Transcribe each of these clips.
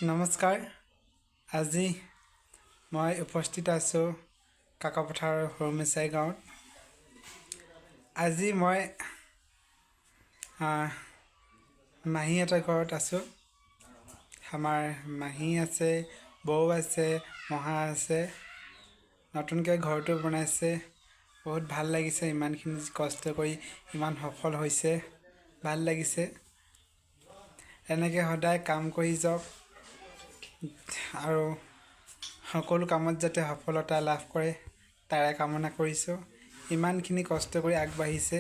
নমস্কাৰ। আজি মই উপস্থিত আছোঁ কাকপথাৰ সৰুমেচাই গাঁৱত। আজি মই মাহীহঁতৰ ঘৰত আছোঁ। আমাৰ মাহী আছে, বৌ আছে, মহা আছে। নতুনকৈ ঘৰটো বনাইছে। বহুত ভাল লাগিছে, ইমানখিনি কষ্ট কৰি ইমান সফল হৈছে, ভাল লাগিছে। এনেকৈ সদায় কাম কৰি যাওক আৰু সকলো কামত যাতে সফলতা লাভ কৰে তাৰে কামনা কৰিছোঁ। ইমানখিনি কষ্ট কৰি আগবাঢ়িছে,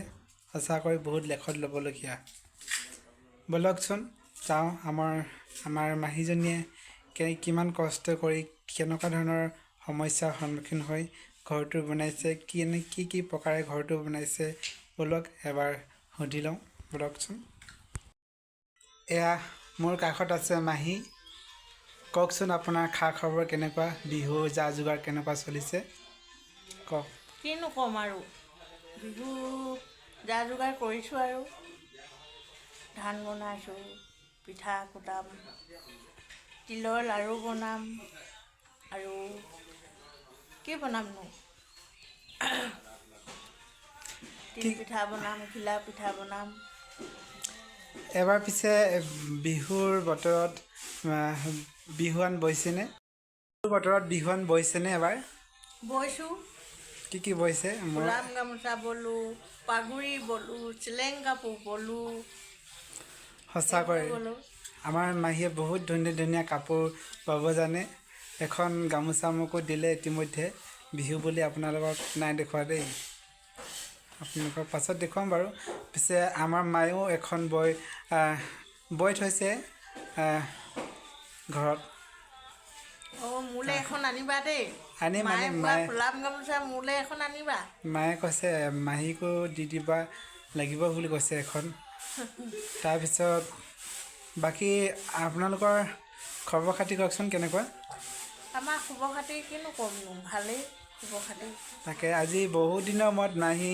সঁচাকৈ বহুত লেখত ল'বলগীয়া। ব'লকচোন যাওঁ, আমাৰ মাহীজনীয়ে কিমান কষ্ট কৰি কেনেকুৱা ধৰণৰ সমস্যাৰ সন্মুখীন হৈ ঘৰটো বনাইছে, কি প্ৰকাৰে ঘৰটো বনাইছে, ব'লক এবাৰ সুধি লওঁ। ব'লকচোন। এয়া মোৰ কাষত আছে মাহী। কওকচোন আপোনাৰ খা খবৰ কেনেকুৱা, বিহু যা যোগাৰ কেনেকুৱা চলিছে কওক। কিনো ক'ম আৰু, বিহু যা যোগাৰ কৰিছোঁ আৰু ধান বনাইছোঁ, পিঠা কুটাম, তিলৰ লাড়ু বনাম আৰু কি বনামনো, তিল পিঠা বনাম, ঘিলা পিঠা বনাম। এবাৰ পিছে বিহুৰ বতৰত বিহুৱান বৈছেনে? বিহুৱান বৈছেনে এবাৰ? বৈছোঁ। কি বৈছে? ফুলাম গামোচা বলোঁ, পাগুৰি বলোঁ, চেলেং কাপোৰ বলোঁ। সঁচাকৈ আমাৰ মাহীয়ে বহুত ধুনীয়া ধুনীয়া কাপোৰ বব জানে। এখন গামোচা মোকো দিলে ইতিমধ্যে, বিহু বুলি আপোনালোকক নাই দেখুওৱা দেই। আপোনালোকক পাছত দেখুৱাম বাৰু। পিছে আমাৰ মায়েও এখন বৈ থৈছে ঘৰত। মোলৈ এখন আনিবা দেই। আনিম মায়ে বোৱা মায়ে ফুলাম গামোচা মোলৈ এখন আনিবা। মায়ে কৈছে মাহীকো দি দিবা লাগিব বুলি কৈছে এখন। তাৰপিছত বাকী আপোনালোকৰ খবৰ খাতি কওকচোন কেনেকুৱা? আমাৰ খবৰ খাতি কিনো ক'মনো, ভালেই খবৰ খাতি। তাকে আজি বহুত দিনৰ মূৰত মাহী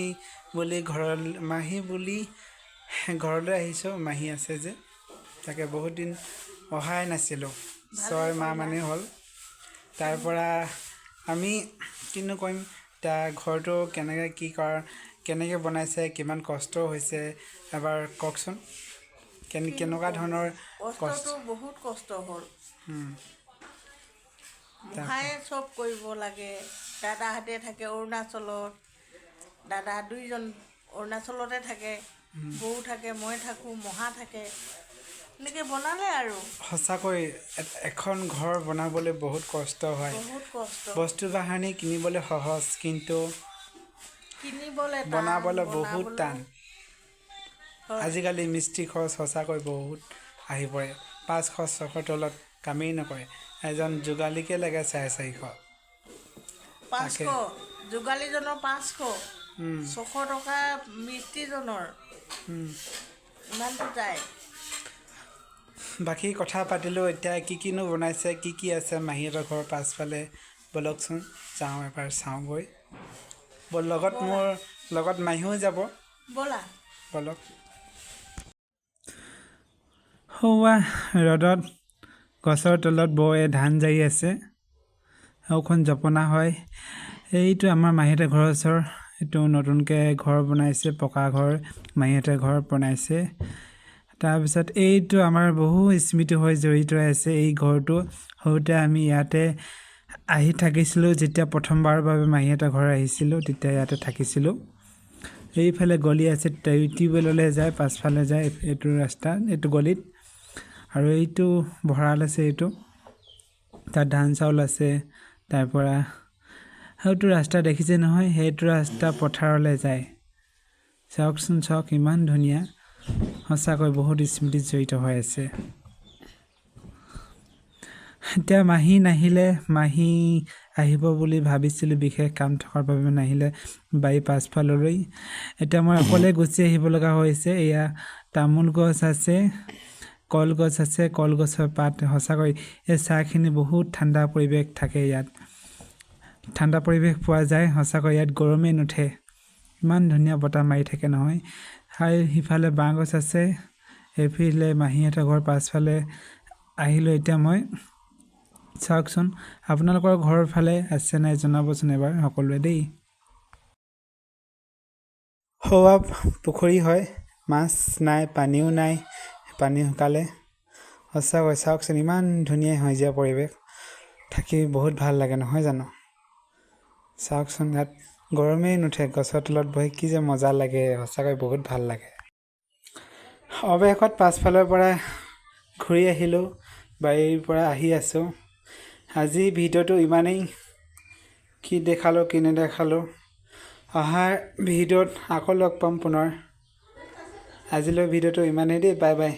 বুলি ঘৰলৈ আহিছোঁ। মাহী আছে যে, তাকে বহুত দিন অহাই নাছিলোঁ, 6 মাহ মানেই হ'ল। তাৰ পৰা আমি কিনো কৰিম, এতিয়া ঘৰটো কেনেকৈ বনাইছে, কিমান কষ্ট হৈছে এবাৰ কওকচোন। কেনেকুৱা ধৰণৰ কষ্টটো বহুত কষ্ট হ'ল। মহায়ে চব কৰিব লাগে। দাদাহঁতে থাকে অৰুণাচলত, দাদা 2জন অৰুণাচলতে থাকে, বৌ থাকে, মই থাকোঁ, মহা থাকে, এনেকৈ বনালে আৰু। সঁচাকৈ এখন ঘৰ বনাবলৈ বহুত কষ্ট হয়। বহুত কষ্ট। বস্তু বাহানি কিনিবলৈ সহজ, কিন্তু কিনিবলৈ টান, বনাবলৈ বহুত টান। হয়। আজিকালি মিস্ত্ৰী খৰচ সঁচাকৈ বহুত আহি পৰে। 500-600 তলত কামেই নকৰে। এজন যোগালীকে লাগে 450। 500, যোগালীজনৰ 500, 600 টকা মিস্ত্ৰীজনৰ, ইমানটো যায়। বাকী কথা পাতিলোঁ, এতিয়া কিনো বনাইছে, কি আছে মাহীহঁতৰ ঘৰৰ পাছফালে। ব'লকচোন যাওঁ এবাৰ চাওঁগৈ। মোৰ লগত মাহীও যাব। ব'লা। ব'লক। সৌৱা ৰ'দত গছৰ তলত বৌয়ে ধান জাৰি আছে। সেইখন জপনা হয়। এইটো আমাৰ মাহীহঁতৰ ঘৰৰ ওচৰ। এইটো নতুনকৈ ঘৰ বনাইছে, পকা ঘৰ মাহীহঁতে ঘৰ বনাইছে। তাৰপিছত এইটো আমাৰ বহু স্মৃতি হৈ জড়িত আছে। এই ঘৰটো সৰুতে আমি ইয়াতে আহি থাকিছিলোঁ। যেতিয়া প্ৰথমবাৰৰ বাবে মাহীহঁতৰ ঘৰ আহিছিলোঁ, তেতিয়া ইয়াতে থাকিছিলোঁ। এইফালে গলি আছে, টিউবৱেললৈ যায়, পাছফালে যায় এইটো ৰাস্তা, এইটো গলিত। আৰু এইটো ভঁৰাল আছে, এইটো তাত ধান চাউল আছে। তাৰপৰা সেইটো ৰাস্তা দেখিছে নহয়, সেইটো ৰাস্তা পথাৰলৈ যায়। চাওকচোন, চাওক ইমান ধুনীয়া। সঁচাকৈ বহুত স্মৃতি জড়িত হৈ আছে। এতিয়া মাহী নাহিলে, মাহী আহিব বুলি ভাবিছিলোঁ, বিশেষ কাম থকাৰ বাবে নাহিলে বাৰীৰ পাছফাললৈ। এতিয়া মই অকলে গুচি আহিব লগা হৈছে। এয়া তামোল গছ আছে, কলগছ আছে, কলগছৰ পাত। সঁচাকৈ এই চাহখিনি বহুত ঠাণ্ডা পৰিৱেশ থাকে ইয়াত, ঠাণ্ডা পৰিৱেশ পোৱা যায়। সঁচাকৈ ইয়াত গৰমেই নুঠে, ইমান ধুনীয়া বতাহ মাৰি থাকে নহয়। আৰু সিফালে বাঁহ গছ আছে, এইফালে মাহীহঁতৰ ঘৰ পাছফালে আহিলোঁ এতিয়া মই। চাওকচোন আপোনালোকৰ ঘৰৰ ফালে আছে নাই জনাবচোন এবাৰ সকলোৱে দেই। সৌৱা পুখুৰী হয়, মাছ নাই, পানীও নাই, পানী শুকালে। সঁচাকৈ চাওকচোন ইমান ধুনীয়া সেউজীয়া পৰিৱেশ, থাকি বহুত ভাল লাগে নহয় জানো। চাওকচোন ইয়াত গৰমেই নুঠে, গছৰ তলত বহি কি যে মজা লাগে, সঁচাকৈ বহুত ভাল লাগে। অৱশেষত পাছফালৰ পৰা ঘূৰি আহিলোঁ, বাৰীৰ পৰা আহি আছোঁ। আজি ভিডিঅ'টো ইমানেই, কি দেখালোঁ কি নেদেখালোঁ অহা ভিডিঅ'ত আকৌ লগ পাম পুনৰ। আজিলৈ ভিডিঅ'টো ইমানেই দেই, বাই বাই।